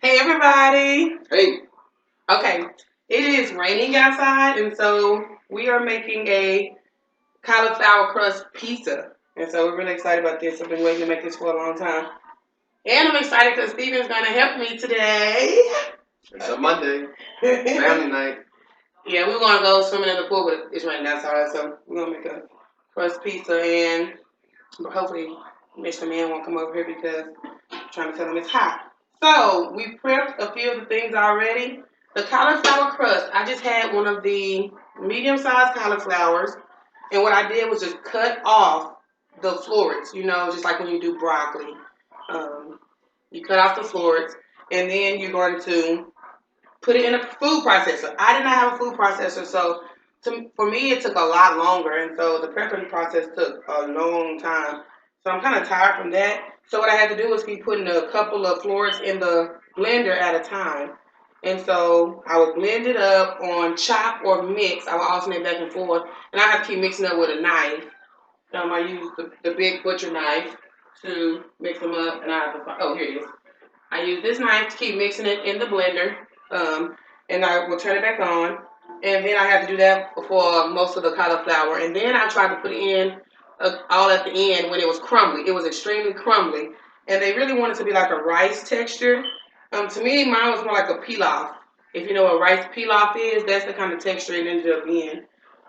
Hey everybody! Hey! Okay, it is raining outside, and so we are making a cauliflower crust pizza. And so we're really excited about this. I've been waiting to make this for a long time. And I'm excited because Steven's going to help me today. It's a Monday. Family night. Yeah, we're going to go swimming in the pool, but it's raining outside, so we're going to make a crust pizza. And hopefully Mr. Man won't come over here because I'm trying to tell him it's hot. So we prepped a few of the things already. The cauliflower crust, I just had one of the medium-sized cauliflowers, and what I did was just cut off the florets, just like when you do broccoli. You cut off the florets, and then you're going to put it in a food processor. I did not have a food processor, so for me it took a lot longer, and so the prepping process took a long time. So I'm kind of tired from that. So what I had to do was keep putting a couple of florets in the blender at a time. And so I would blend it up on chop or mix. I would alternate back and forth. And I have to keep mixing up with a knife. I use the big butcher knife to mix them up. And here it is. I use this knife to keep mixing it in the blender. And I will turn it back on. And then I have to do that for most of the cauliflower. And then I tried to put it in all at the end when it was crumbly. It was extremely crumbly. And they really wanted to be like a rice texture. To me, mine was more like a pilaf. If you know what rice pilaf is, that's the kind of texture it ended up being.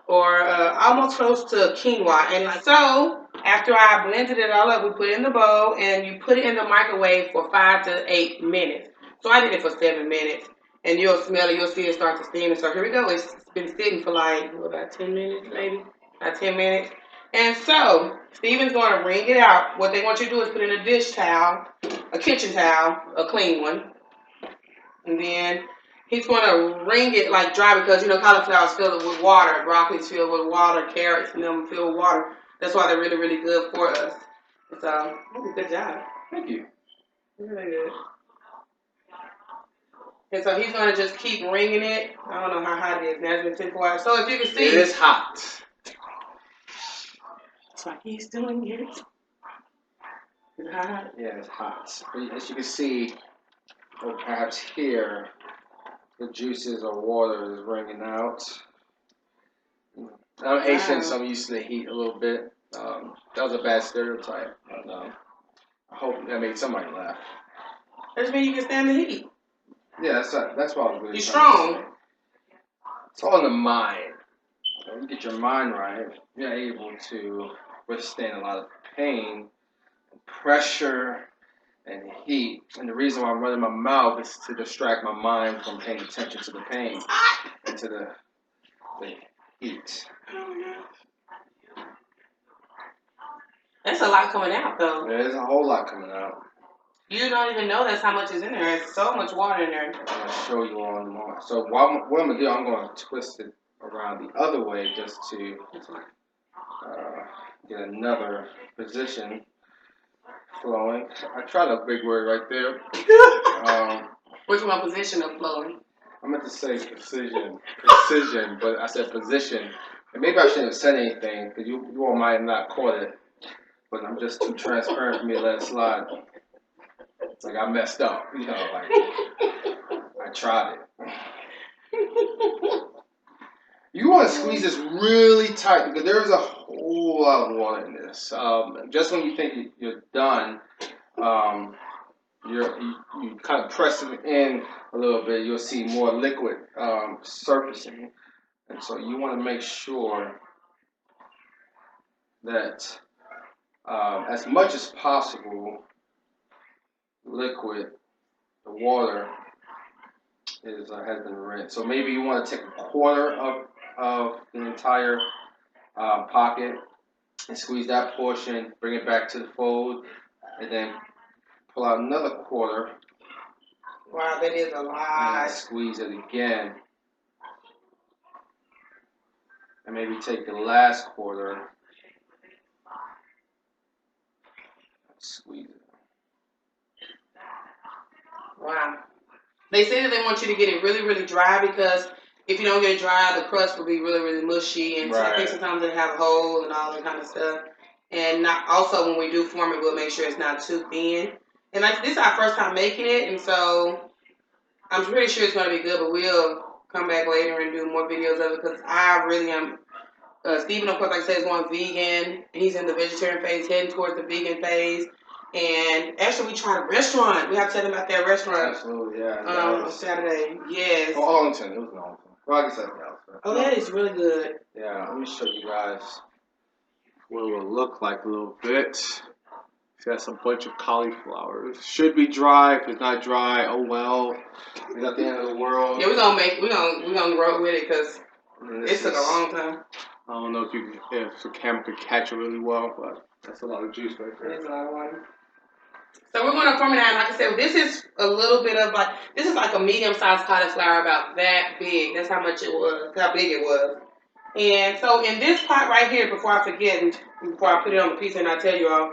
Or almost close to quinoa. And so, after I blended it all up, we put it in the bowl and you put it in the microwave for 5 to 8 minutes. So I did it for 7 minutes. And you'll smell it, you'll see it start to steam. And so here we go. It's been sitting for like, about 10 minutes maybe? About 10 minutes. And so, Steven's going to wring it out. What they want you to do is put in a dish towel, a kitchen towel, a clean one. And then he's going to wring it like dry because, cauliflower is filled with water. Broccoli is filled with water. Carrots and them filled with water. That's why they're really, really good for us. So, good job. Thank you. Really good. And so he's going to just keep wringing it. I don't know how hot it is. Now it's been 10 hours. So if you can see. It is hot. It's like he's doing it. Is it hot? Yeah, it's hot. As you can see, or perhaps here, the juices or water is wringing out. I'm Haitian, so I'm used to the heat a little bit. That was a bad stereotype. But, I hope that made somebody laugh. That means you can stand the heat. Yeah, that's what I was really. You're strong. It's all in the mind. When you get your mind right, you're able to withstand a lot of pain, pressure, and heat. And the reason why I'm running my mouth is to distract my mind from paying attention to the pain and to the heat. That's a lot coming out, though. There's a whole lot coming out. You don't even know that's how much is in there. There's so much water in there. I'm going to show you all in a moment. So what I'm going to do, I'm going to twist it around the other way just to get another position flowing. I tried a big word right there. Which one position of flowing? I meant to say precision, but I said position. And maybe I shouldn't have said anything because you all might have not caught it. But I'm just too transparent for me to let it slide. It's like I messed up, like I tried it. You want to squeeze this really tight because there's a whole lot of water in this. Just when you think you're done, you kind of press it in a little bit. You'll see more liquid surfacing, and so you want to make sure that as much as possible, liquid, the water has been rinsed. So maybe you want to take a quarter of the entire pocket and squeeze that portion, bring it back to the fold, and then pull out another quarter. Wow, that is a lot. And squeeze it again. And maybe take the last quarter, squeeze it. Wow. They say that they want you to get it really, really dry because if you don't get it dry, the crust will be really, really mushy. And I think sometimes they have a hole and all that kind of stuff. And also when we do form it, we'll make sure it's not too thin. And this is our first time making it, and so I'm pretty sure it's going to be good, but we'll come back later and do more videos of it because I really am. Steven, of course, like I said, is going vegan. He's in the vegetarian phase, heading towards the vegan phase. And actually, we tried a restaurant. We have to tell them about that restaurant. Absolutely, yeah. On Saturday. Yes. Oh, Arlington. It was in Arlington. Well, I guess that's Dallas. Oh, that is really good. Yeah, let me show you guys what it will look like a little bit. It's got a bunch of cauliflower. It should be dry. If it's not dry, oh well. It's not the end of the world. Yeah, we're gonna roll with it because it took a long time. I don't know if the camera could catch it really well, but that's a lot of juice right there. It is a lot of water. So we're going to form it out. Like I said, this is a little bit of this is like a medium-sized cauliflower, about that big. That's how much it was, how big it was. And so in this pot right here, before I forget, and before I put it on the pizza and I tell you all,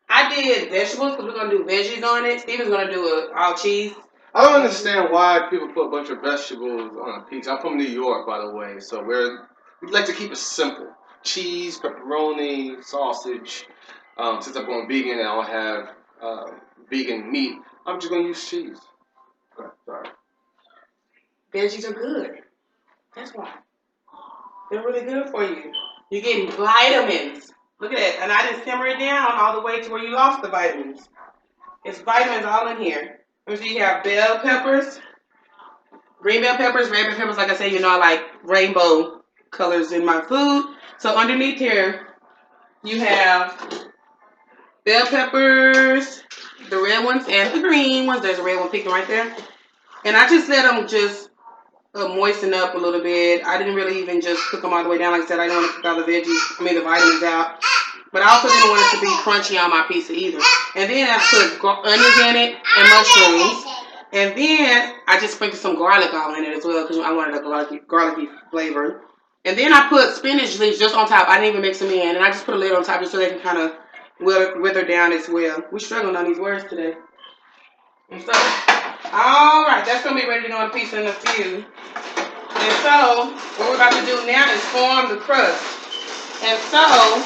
I did vegetables because we're going to do veggies on it. Steven's going to do all cheese. I don't understand why people put a bunch of vegetables on a pizza. I'm from New York, by the way, so we like to keep it simple. Cheese, pepperoni, sausage. Since I'm going vegan and I don't have vegan meat, I'm just going to use cheese. Okay, sorry. Veggies are good. That's why. They're really good for you. You're getting vitamins. Look at that. And I didn't simmer it down all the way to where you lost the vitamins. It's vitamins all in here. And so you have bell peppers, green bell peppers, red bell peppers. Like I said, I like rainbow colors in my food. So underneath here, you have bell peppers, the red ones and the green ones. There's a red one picking right there. And I just let them just moisten up a little bit. I didn't really even just cook them all the way down. Like I said, I didn't want to cook all the the vitamins out. But I also didn't want it to be crunchy on my pizza either. And then I put onions in it and mushrooms. And then I just sprinkled some garlic all in it as well because I wanted a garlicky flavor. And then I put spinach leaves just on top. I didn't even mix them in. And I just put a lid on top just so they can kind of wither down as well. We're struggling on these words today. And so, all right, that's going to be ready to go on the pizza in a few. And so, what we're about to do now is form the crust. And so,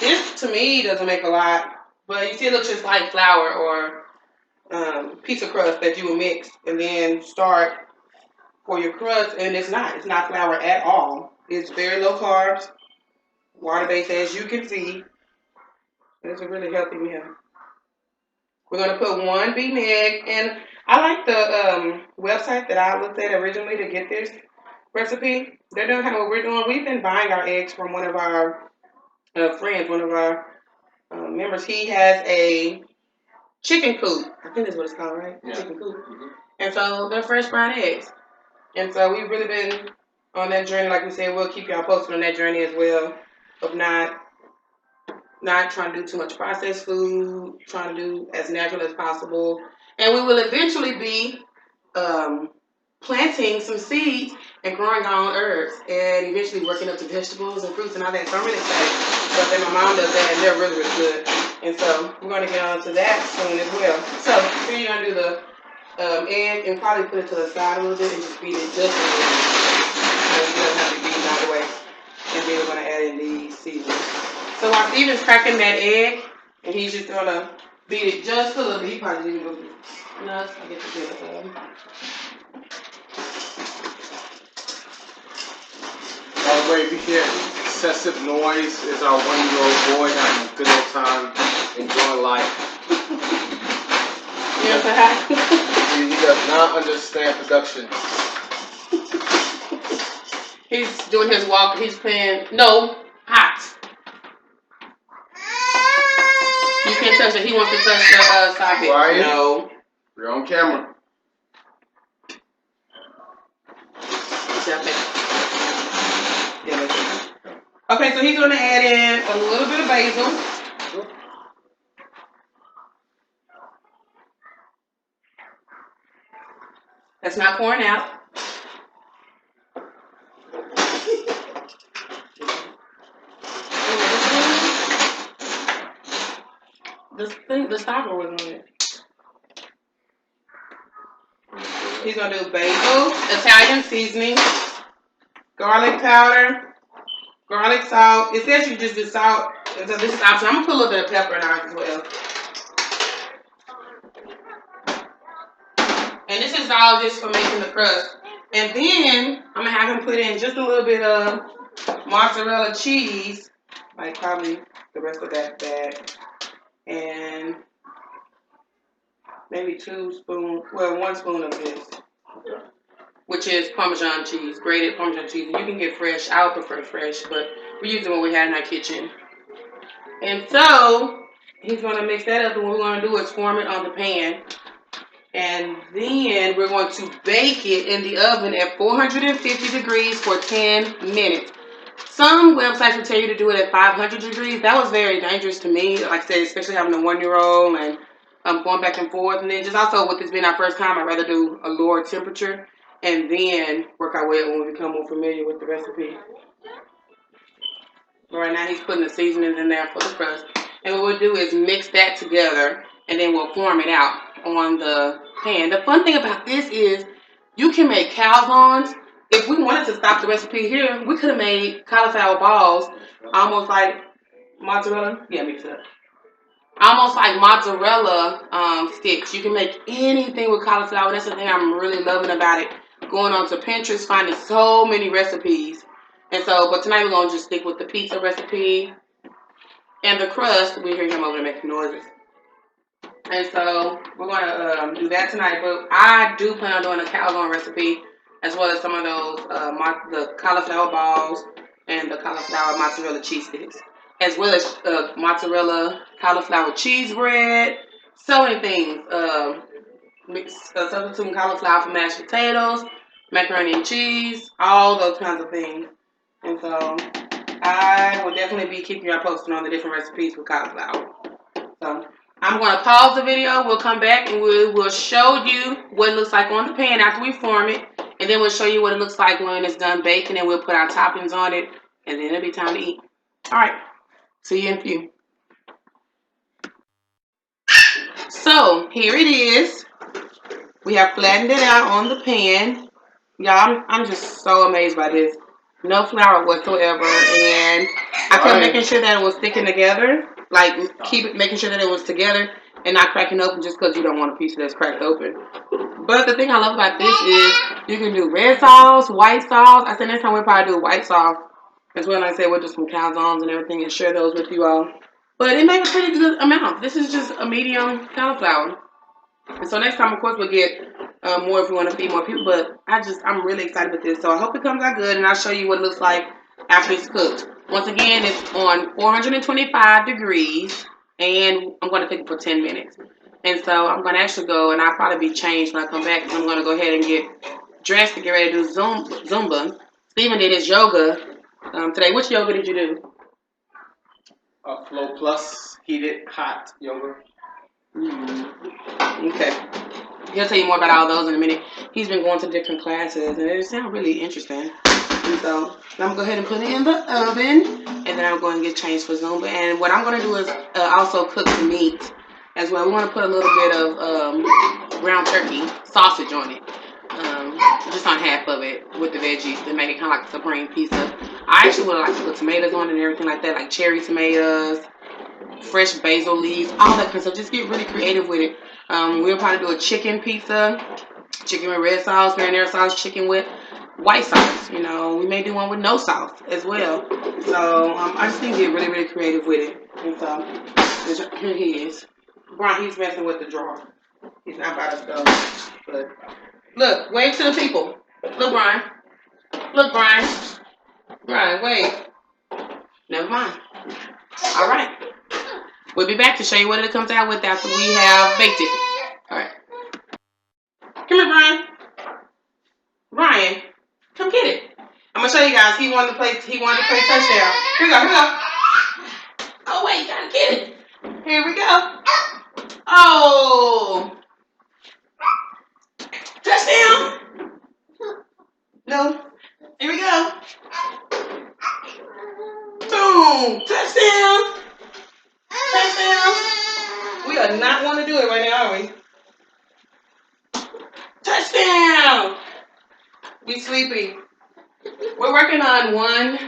this to me doesn't make a lot, but you see it looks just like flour or pizza crust that you would mix and then start for your crust. And it's not flour at all. It's very low carbs, water-based as you can see. It's a really healthy meal. We're going to put one beaten egg, and I like the website that I looked at originally to get this recipe. They're doing kind of what we're doing. We've been buying our eggs from one of our friends, one of our members. He has a chicken coop. I think that's what it's called, right? Yeah. Chicken coop. Mm-hmm. And so they're fresh fried eggs. And so we've really been on that journey. Like we said, we'll keep y'all posted on that journey as well of not trying to do too much processed food, trying to do as natural as possible. And we will eventually be planting some seeds and growing our own herbs and eventually working up to vegetables and fruits and all that. So I'm really excited about that. My mom does that and they're really, really good. And so we're going to get on to that soon as well. So here you're going to do the egg and probably put it to the side a little bit and just beat it just a little bit. It doesn't have to be beaten all the way. And then we're going to add in the seasoning. So while Steven's cracking that egg, and he's just going to beat it just a little bit. He probably didn't go nuts. I get to get it. By the way, if you hear excessive noise, it's our 1-year-old boy having a good old time enjoying life. Yes, I have. He does not understand production. He's doing his walk. He's playing. No, hot. You can't touch it. He wants to touch the socket. Ryan, no. You're on camera. Okay, so he's going to add in a little bit of basil. That's not pouring out. The stopper was on it. He's going to do basil, Italian seasoning, garlic powder, garlic salt. It says you just do salt. So this is optional. I'm going to put a little bit of pepper in ours as well. And this is all just for making the crust. And then I'm gonna have him put in just a little bit of mozzarella cheese, like probably the rest of that bag, and maybe 1 spoon of this, which is Parmesan cheese, grated Parmesan cheese. You can get fresh. I would prefer fresh, but we use what we had in our kitchen. And so he's gonna mix that up, and what we're gonna do is form it on the pan. And then we're going to bake it in the oven at 450 degrees for 10 minutes. Some websites will tell you to do it at 500 degrees. That was very dangerous to me. Like I said, especially having a 1-year-old and going back and forth. And then just also with this being our first time, I'd rather do a lower temperature and then work our way up when we become more familiar with the recipe. But right now he's putting the seasonings in there for the crust. And what we'll do is mix that together and then we'll form it out on the pan. The fun thing about this is you can make calzones. If we wanted to stop the recipe here, we could have made cauliflower balls, almost like mozzarella. Yeah, mix it up. Almost like mozzarella sticks. You can make anything with cauliflower. That's the thing I'm really loving about it. Going on to Pinterest, finding so many recipes. And so, but tonight we're going to just stick with the pizza recipe. And the crust, we hear him over there making noises. And so we're going to do that tonight. But I do plan on doing a calzone recipe, as well as some of those, the cauliflower balls and the cauliflower mozzarella cheese sticks, as well as mozzarella cauliflower cheese bread. So many things. Substituting cauliflower for mashed potatoes, macaroni and cheese, all those kinds of things. And so I will definitely be keeping you posted on the different recipes with cauliflower. So I'm going to pause the video. We'll come back and we will show you what it looks like on the pan after we form it. And then we'll show you what it looks like when it's done baking. And we'll put our toppings on it. And then it'll be time to eat. All right. See you in a few. So here it is. We have flattened it out on the pan. Y'all, I'm just so amazed by this. No flour whatsoever. And I kept making sure that it was sticking together. Like, making sure that it was together and not cracking open just because you don't want a piece that's cracked open. But the thing I love about this is you can do red sauce, white sauce. I said next time we'll probably do white sauce as well. Like I said, we'll do some calzones and everything and share those with you all. But it made a pretty good amount. This is just a medium cauliflower. And so next time, of course, we'll get more if we want to feed more people. But I'm really excited with this. So I hope it comes out good, and I'll show you what it looks like after it's cooked. Once again, it's on 425 degrees, and I'm going to cook it for 10 minutes. And so I'm going to actually go, and I'll probably be changed when I come back, because I'm going to go ahead and get dressed to get ready to do Zumba. Stephen did his yoga today. Which yoga did you do? Flow Plus heated hot yoga. Okay. He'll tell you more about all those in a minute. He's been going to different classes, and it sounds really interesting. And so I'm going to go ahead and put it in the oven, and then I'm going to get changed for Zumba. And what I'm going to do is also cook the meat as well. We want to put a little bit of ground turkey sausage on it, just on half of it with the veggies to make it kind of like a supreme pizza. I actually would like to put tomatoes on it and everything like that, like cherry tomatoes, fresh basil leaves, all that kind of stuff. Just get really creative with it. We'll probably do a chicken pizza, chicken with red sauce, marinara sauce, chicken with white sauce. You know, we may do one with no sauce as well. So I just think get really, really creative with it. And so here he is. Brian, he's messing with the drawer. He's not by the stove. But look, wave to the people. Look, Brian. Look, Brian. Brian, wave. Never mind. All right. We'll be back to show you what it comes out with after we have baked it. All right. Come here, Brian. Brian, come get it. I'm gonna show you guys. He wanted to play touchdown. Here we go. Here we go. Oh wait, you gotta get it. Here we go. Oh. Touchdown. No. Here we go. Boom. Touchdown. Touchdown. We are not want to do it right now, are we? Touchdown. We sleepy. We're working on one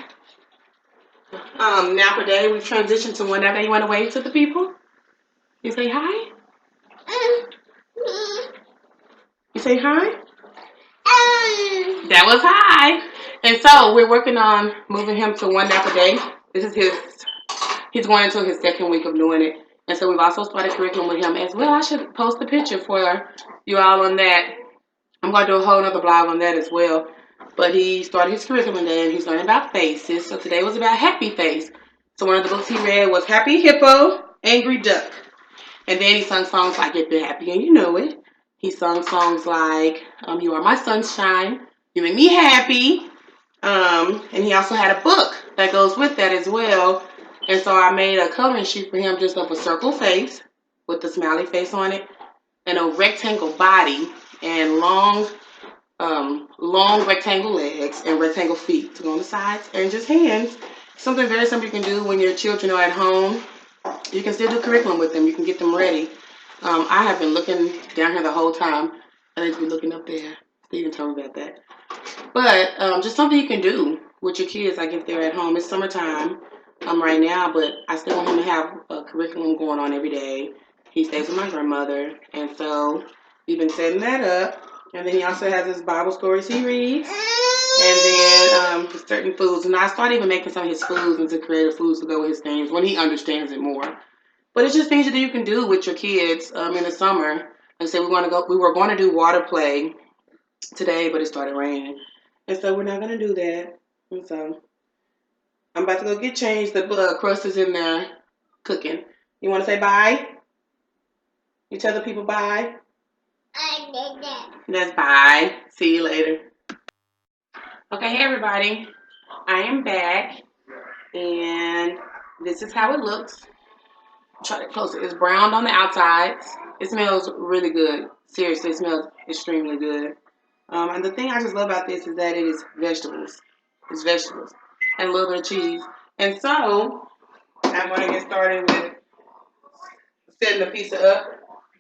nap a day. We've transitioned to one nap a day. You want to wave to the people? You say hi? You say say hi? That was hi. And so we're working on moving him to one nap a day. This is he's going into his second week of doing it. And so we've also started curriculum with him as well. I should post a picture for you all on that. I'm going to do a whole other blog on that as well. But he started his curriculum day and he's learning about faces. So today was about happy face. So one of the books he read was Happy Hippo, Angry Duck. And then he sung songs like If You're Happy and You Know It. He sung songs like You Are My Sunshine, You Make Me Happy. And he also had a book that goes with that as well. And so I made a coloring sheet for him just of a circle face with the smiley face on it and a rectangle body and long rectangle legs and rectangle feet to go on the sides and just hands. Something very simple you can do when your children are at home. You can still do curriculum with them. You can get them ready. I have been looking down here the whole time. I need to be looking up there. Steven told me about that. But just something you can do with your kids, like if they're at home. It's summertime right now, but I still want him to have a curriculum going on every day. He stays with my grandmother, and so we've been setting that up. And then he also has his Bible stories he reads, and then certain foods. And I started even making some of his foods into creative foods to go with his things when he understands it more. But it's just things that you can do with your kids in the summer. Like I said, we were going to do water play today, but it started raining. And so we're not going to do that. And so I'm about to go get changed. The Crust is in there cooking. You want to say bye? You tell the people bye? That's bye. See you later. Okay, hey everybody. I am back. And this is how it looks. Try to close it. It's browned on the outsides. It smells really good. Seriously, it smells extremely good. And the thing I just love about this is that it is vegetables. It's vegetables. And a little bit of cheese. And so, I'm going to get started with setting the pizza up.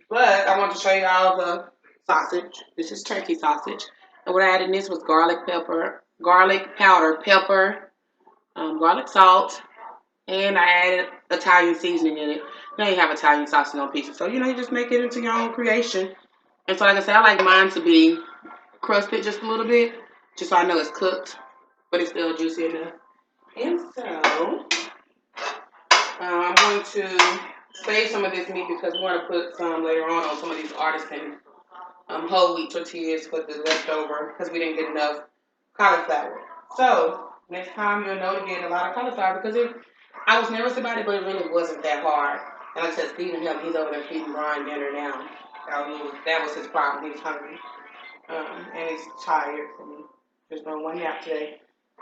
But I want to show you all the sausage. This is turkey sausage. And what I added in this was garlic powder, pepper, garlic salt, and I added Italian seasoning in it. Now you have Italian sausage on pizza. So, you just make it into your own creation. And so, like I said, I like mine to be crusted just a little bit, just so I know it's cooked, but it's still juicy enough. And so, I'm going to save some of this meat because we're going to put some later on some of these artisan whole wheat tortillas for the leftover because we didn't get enough cauliflower. So, next time you'll know to get a lot of cauliflower because I was nervous about it, but it really wasn't that hard. And like I said, Steven helped. He's over there feeding Brian dinner now. That was his problem. He was hungry. And he's tired from just doing one nap today.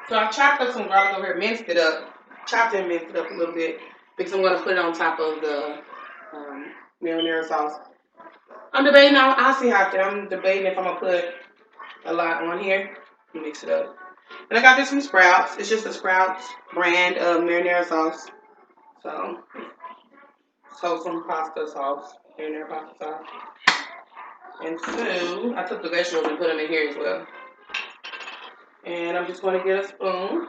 So I chopped up some garlic over here, minced it up, chopped and minced it up a little bit because I'm going to put it on top of the marinara sauce. I'm debating, I'll see how I feel. I'm debating if I'm going to put a lot on here and mix it up. And I got this from Sprouts. It's just a Sprouts brand of marinara sauce. So some pasta sauce, marinara pasta sauce. And so I took the vegetables and put them in here as well. And I'm just going to get a spoon.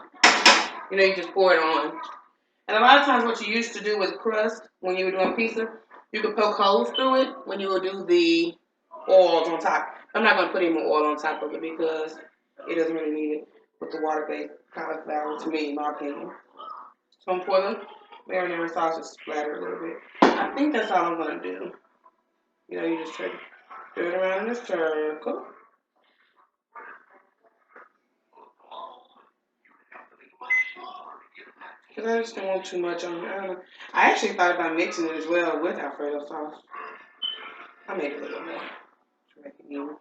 You just pour it on. And a lot of times what you used to do with crust when you were doing pizza, you could poke holes through it when you would do the oils on top. I'm not going to put any more oil on top of it because it doesn't really need it with the water-based cauliflower, to me, in my opinion. So I'm going to pour the marinara sauce and splatter a little bit. I think that's all I'm going to do. You just try to do it around in a circle. Because I just don't want too much on it. I actually thought about mixing it as well with Alfredo sauce. I made it a little more to make it even.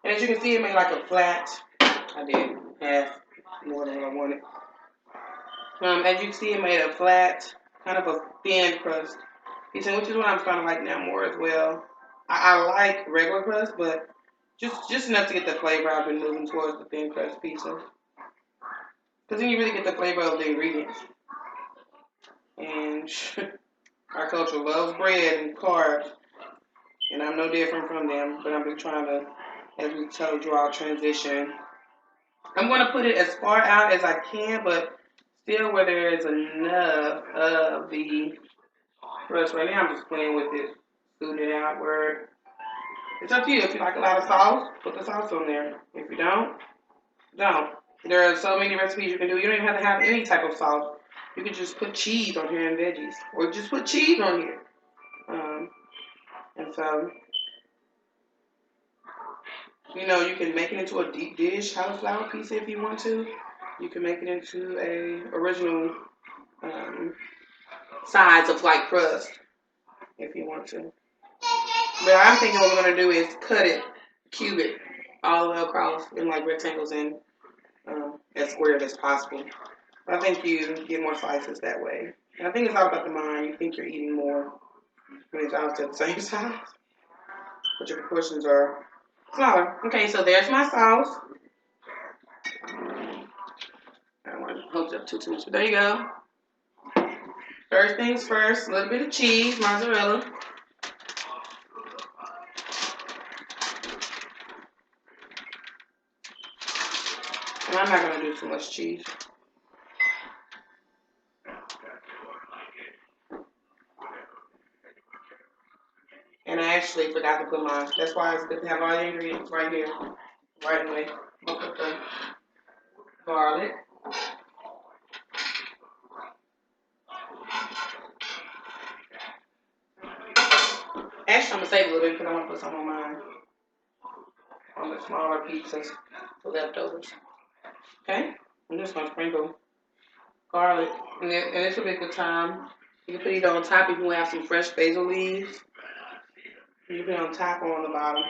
And as you can see, it made like a flat. I did half more than what I wanted. As you can see, it made a flat, kind of a thin crust pizza, which is what I'm starting to like now more as well. I like regular crust, but just enough to get the flavor. I've been moving towards the thin crust pizza. Because then you really get the flavor of the ingredients. And our culture loves bread and carbs. And I'm no different from them. But I've been trying to, as we told you all, transition. I'm going to put it as far out as I can, but still where there is enough of the crust. Right now I'm just playing with it, scooting it outward. It's up to you. If you like a lot of sauce, put the sauce on there. If you don't, don't. There are so many recipes you can do. You don't even have to have any type of sauce. You can just put cheese on here and veggies, or just put cheese on here. And so, you know, you can make it into a deep dish cauliflower pizza if you want to. You can make it into a original size of like crust if you want to. But I'm thinking what we're gonna do is cut it, cube it all the way across in like rectangles and as squares as possible. I think you get more slices that way. And I think it's all about the mind. You think you're eating more when it's all at the same size, but your proportions are smaller. Okay, so there's my sauce. I don't want to hold it up too much, but there you go. First things first, a little bit of cheese, mozzarella. And I'm not going to do too much cheese. And I actually forgot to put mine. That's why it's good to have all the ingredients right here, right away. I'll put the garlic. Actually, I'm going to save a little bit because I'm going to put some on mine. On the smaller pizzas, the leftovers. Okay? I'm just going to sprinkle garlic. And this will be a good time. You can put it on top if you have some fresh basil leaves. You put it on top or on the bottom.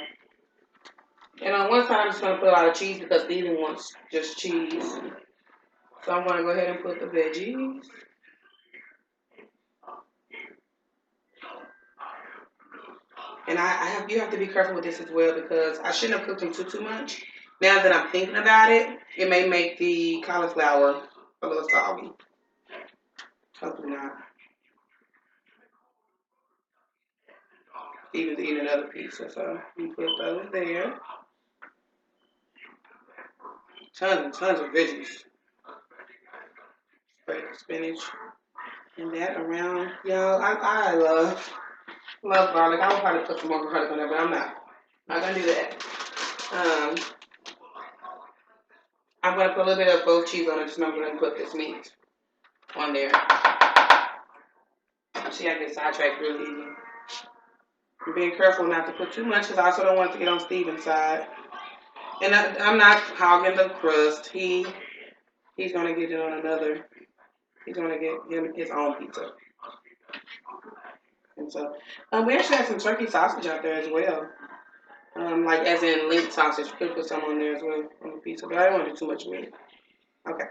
And on one side, I'm just going to put a lot of cheese because Steven wants just cheese. So I'm going to go ahead and put the veggies. And you have to be careful with this as well because I shouldn't have cooked them too much. Now that I'm thinking about it, it may make the cauliflower a little soggy. Hopefully not. Steven's eating another pizza, so you put those there. Tons and tons of veggies. Spread the spinach and that around. Y'all, I love garlic. I would probably put some more garlic on there, but I'm not gonna do that. I'm gonna put a little bit of both cheese on it, just I'm gonna put this meat on there. See, I get sidetracked really easy. I'm being careful not to put too much because I also don't want it to get on Steven's side. And I'm not hogging the crust. He's gonna get it on another. He's gonna get him his own pizza. And so, we actually have some turkey sausage out there as well. Like as in link sausage. We could put some on there as well on the pizza, but I don't want to do too much meat. Okay.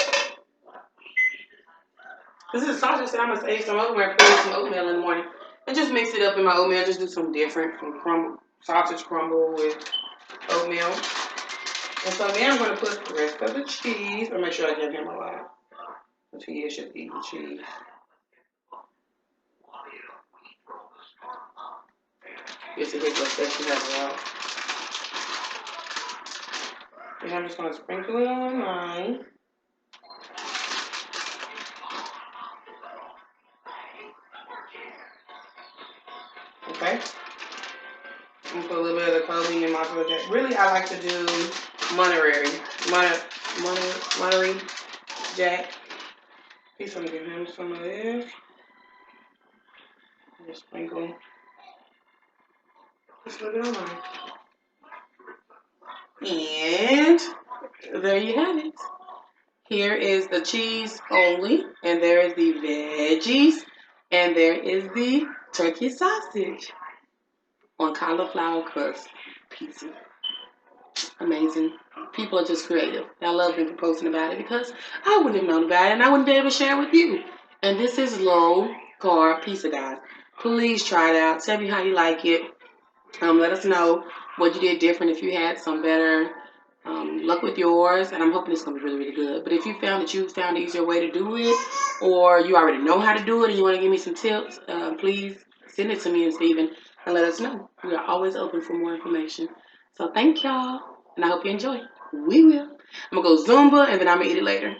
This is a sausage that I'm gonna save some oatmeal and put in some oatmeal in the morning. And just mix it up in my oatmeal. Just do something different. Some sausage crumble with oatmeal. And so now I'm going to put the rest of the cheese. I'll make sure I give him a lot. He should eat the cheese. Yes, it is like that. You have a lot. And I'm just going to sprinkle it on mine. Okay. I'm put a little bit of the Kobe and mozzarella jack. Really, I like to do Monterey Jack. He's gonna give him some of this. Just sprinkle just a little bit on mine. And there you have it. Here is the cheese only, and there is the veggies, and there is the turkey sausage on cauliflower crust pizza. Amazing. People are just creative. I love them for posting about it because I wouldn't have known about it and I wouldn't be able to share it with you. And this is low carb pizza, guys. Please try it out. Tell me how you like it. Let us know what you did different, if you had some better luck with yours, and I'm hoping it's going to be really, really good. But if you found an easier way to do it, or you already know how to do it and you want to give me some tips, please send it to me and Steven and let us know. We are always open for more information. So thank y'all, and I hope you enjoy. We will. I'm going to go Zumba, and then I'm going to eat it later.